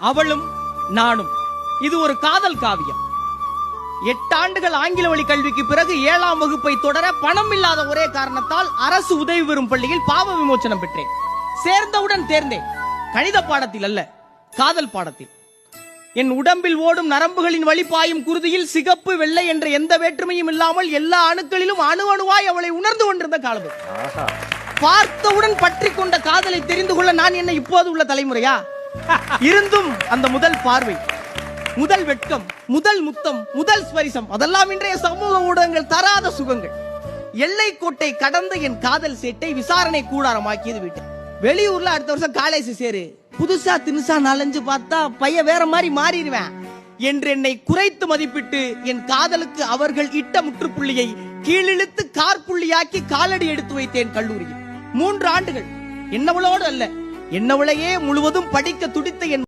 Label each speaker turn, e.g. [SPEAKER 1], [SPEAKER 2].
[SPEAKER 1] அவளும் நானும். இது ஒரு காதல் காவியம். 8 ஆண்டுகள் ஆங்கில வழி கல்விக்கு பிறகு 7ஆம் வகுப்பை தொடர பணம் இல்லாத ஒரே காரணத்தால் அரசு உதவி பெறும் பள்ளியில் பாவ விமோச்சனம் பெற்றேன். சேர்ந்தவுடன் தேர்ந்தேன். கணித பாடத்தில் அல்ல, காதல் பாடத்தில். என் உடம்பில் ஓடும் நரம்புகளின் வழி பாயும் குருதியில் சிகப்பு வெள்ளை என்ற எந்த வேற்றுமையும் இல்லாமல் எல்லா அணுக்களிலும் அணு அணுவாய் அவளை உணர்ந்து கொண்டிருந்த காலம். பார்த்தவுடன் பற்றி கொண்ட காதலை தெரிந்து கொள்ள நான் என்ன இப்போது உள்ள தலைமுறையா? இருந்தும் அந்த முதல் பார்வை, முதல் வெட்கம், முதல் முத்தம், முதல் ஸ்பரிசம், அதெல்லாம் இன்றைய சமூக ஊடகங்கள் தராத சுகங்கள். எல்லை கோட்டை கடந்த என் காதல் சேட்டை விசாரணை கூடாரமாக்கியது வீட்டு. வெளியூர்ல அடுத்த வருஷம் காலேஜ் சேரு, புதுசா தினுசா நாலஞ்சு பார்த்தா பைய வேற மாதிரி மாறிடுவேன் என்று என்னை குறைத்து மதிப்பிட்டு என் காதலுக்கு அவர்கள் இட்ட முற்றுப்புள்ளியை கீழிழுத்து கார்புள்ளியாக்கி காலடி எடுத்து வைத்தேன் கல்லூரியில். 3 ஆண்டுகள் என்னவளோடு அல்ல, என்னவளையே முழுவதும் படிக்க துடித்த என்